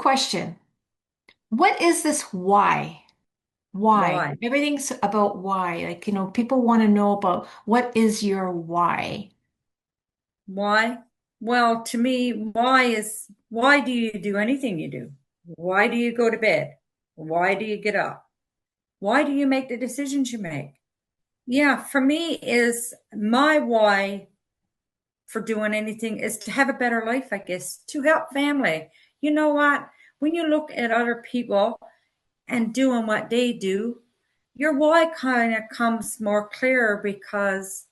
question. What is this why? Why? Why? Everything's about why. Like, people want to know about what is your why? Why? Well, to me, why do you do anything you do? Why do you go to bed? Why do you get up? Why do you make the decisions you make? Yeah, for me is my why for doing anything is to have a better life, I guess, to help family. You know what? When you look at other people and doing what they do, your why kind of comes more clear because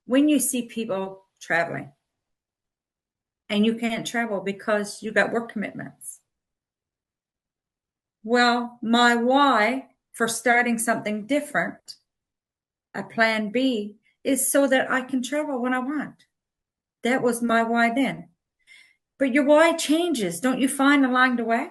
when you see people traveling and you can't travel because you got work commitments. Well, my why for starting something different, a plan B, is so that I can travel when I want. That was my why then. But your why changes, don't you find along the way?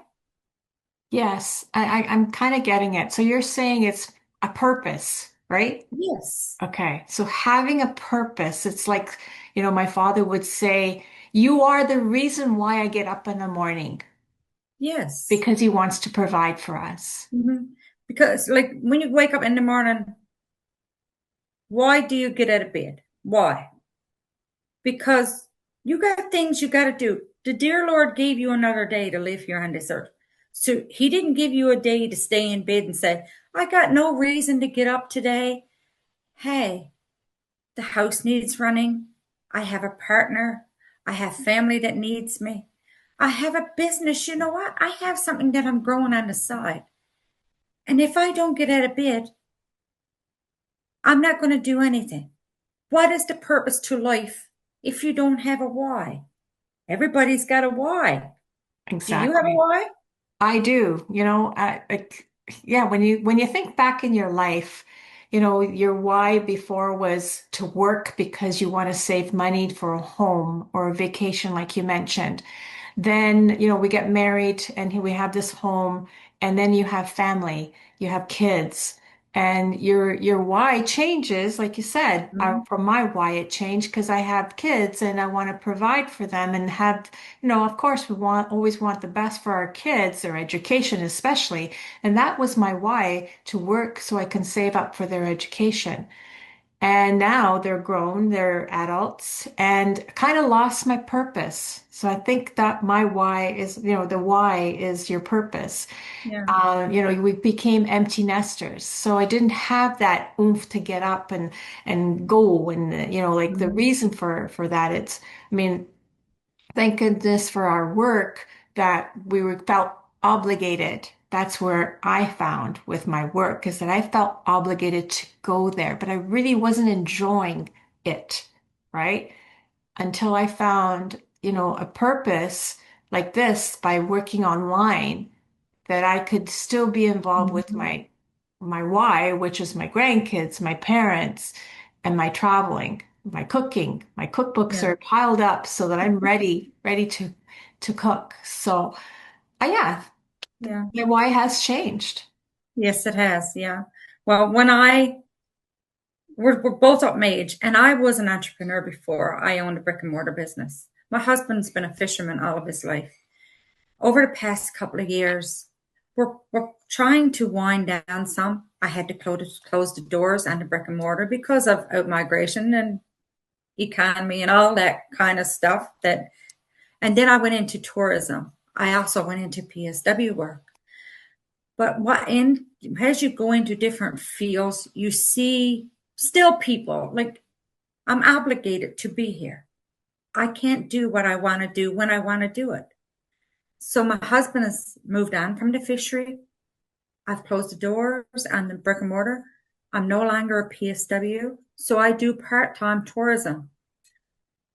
Yes, I'm kind of getting it. So you're saying it's a purpose, right? Yes. Okay. So having a purpose, it's like, my father would say, you are the reason why I get up in the morning Yes. because he wants to provide for us. Mhm. Because, like, when you wake up in the morning, why do you get out of bed? Why? Because you got things you got to do. The dear Lord gave you another day to live here on this earth. So he didn't give you a day to stay in bed and say, I got no reason to get up today. Hey, the house needs running. I have a partner. I have family that needs me. I have a business. You know what? I have something that I'm growing on the side. And if I don't get out of bed, I'm not going to do anything. What is the purpose to life if you don't have a why? Everybody's got a why. Do you have a Exactly. why? I do, yeah, when you think back in your life, your why before was to work because you want to save money for a home or a vacation, like you mentioned. Then, we get married and we have this home, and then you have family, you have kids, and your why changes, like you said. Mhm. From my why it changed because I have kids and I want to provide for them and have, of course we always want the best for our kids, their education especially. And that was my why, to work so I can save up for their education. And now they're grown, they're adults, and kind of lost my purpose. So I think that my why is, the why is your purpose. Yeah. We became empty nesters. So I didn't have that oomph to get up and go. And, like the Mhm. reason for that, I mean, thank goodness for our work that felt obligated. That's where I found with my work, is that I felt obligated to go there, but I really wasn't enjoying it, right? Until I found, a purpose like this by working online, that I could still be involved with Mhm. my why, which is my grandkids, my parents, and my traveling, my cooking. My cookbooks Yeah. are piled up so that I'm ready to cook. So, yeah, Yeah. my why has changed. Yes, it has. Yeah. Well, we're both up my age, and I was an entrepreneur before I owned a brick and mortar business. My husband's been a fisherman all of his life. Over the past couple of years, we're trying to wind down some. I had to close the doors on the brick and mortar because of out migration and economy and all that kind of stuff. And then I went into tourism. I also went into PSW work. But as you go into different fields, you see still people like I'm obligated to be here. I can't do what I want to do when I want to do it. So my husband has moved on from the fishery. I've closed the doors on the brick and mortar. I'm no longer a PSW. So I do part-time tourism,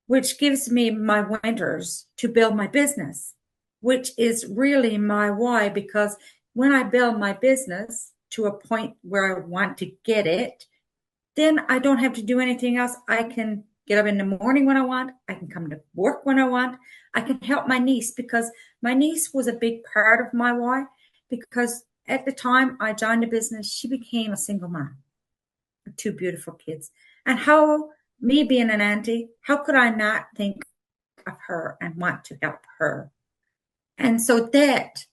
which gives me my winters to build my business, which is really my why. Because when I build my business to a point where I want to get it, then I don't have to do anything else. I can get up in the morning when I want. I can come to work when I want. I can help my niece because my niece was a big part of my why. Because at the time I joined the business, she became a single mom with two beautiful kids. And how, me being an auntie, how could I not think of her and want to help her? And so that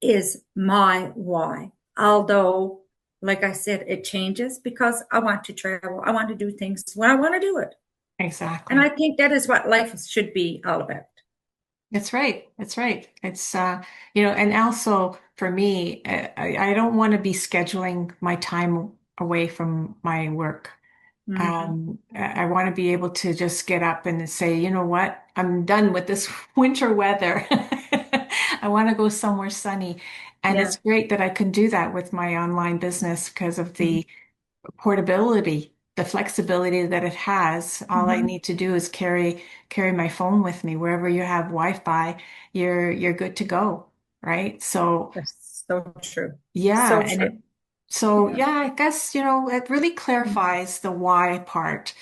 is my why. Although, like I said, it changes because I want to travel. I want to do things when I want to do it. And I Exactly. think that is what life should be all about. That's right. That's right. It's and also for me, I don't want to be scheduling my time away from my work. Mm-hmm. I want to be able to just get up and say, you know what, I'm done with this winter weather. I want to go somewhere sunny. And Yeah. it's great that I can do that with my online business because of Mm-hmm. the portability, the flexibility that it has. All I Mm-hmm. need to do is carry my phone with me. Wherever you have Wi-Fi, you're good to go, right? So That's so true. yeah, So and true. so Yeah. yeah, I guess, it really clarifies the why part.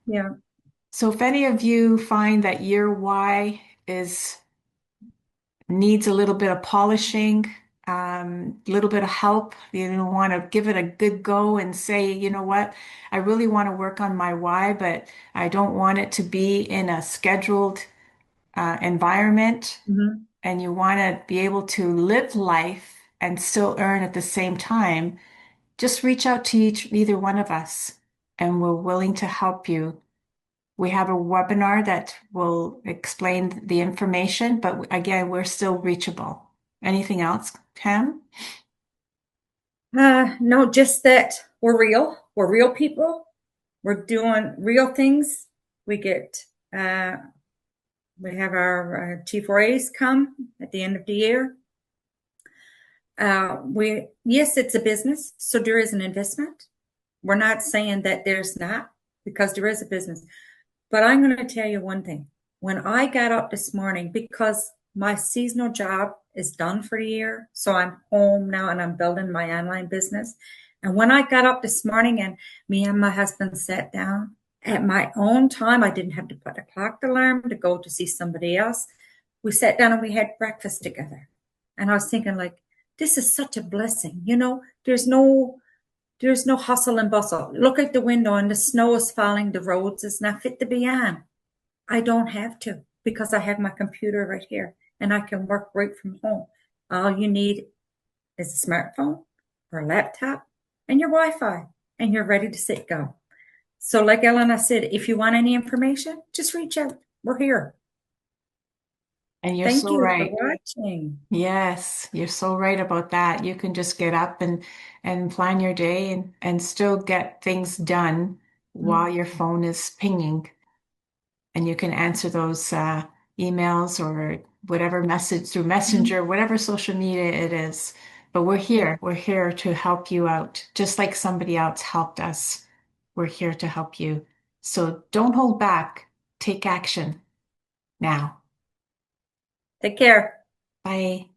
Yeah. So if any of you find that your why is needs a little bit of polishing, a little bit of help, you want to give it a good go and say, you know what, I really want to work on my why, but I don't want it to be in a scheduled environment, Mm-hmm. and you want to be able to live life and still earn at the same time, just reach out to either one of us, and we're willing to help you. We have a webinar that will explain the information, but again, we're still reachable. Anything else, Pam? No, just that we're real. We're real people. We're doing real things. We get, uh, we have our T4As come at the end of the year. Yes, it's a business, so there is an investment. We're not saying that there's not, because there is a business. But I'm going to tell you one thing. When I got up this morning, because my seasonal job is done for the year, so I'm home now and I'm building my online business. And when I got up this morning and me and my husband sat down at my own time, I didn't have to put a clock alarm to go to see somebody else. We sat down and we had breakfast together. And I was thinking, like, this is such a blessing. There's no hustle and bustle. Look out the window and the snow is falling. The roads is not fit to be on. I don't have to because I have my computer right here and I can work right from home. All you need is a smartphone or a laptop and your Wi-Fi, and you're ready to sit go. So, like Elena said, if you want any information, just reach out. We're here. And you're Thank so you for right. watching. Yes, you're so right about that. You can just get up and plan your day and still get things done while your phone is pinging. And you can answer those emails or whatever message through Mhm. Messenger, whatever social media it is. But we're Yeah, here. We're here to help you out, just like somebody else helped us. We're here to help you. So don't hold back. Take action now. take care. Bye.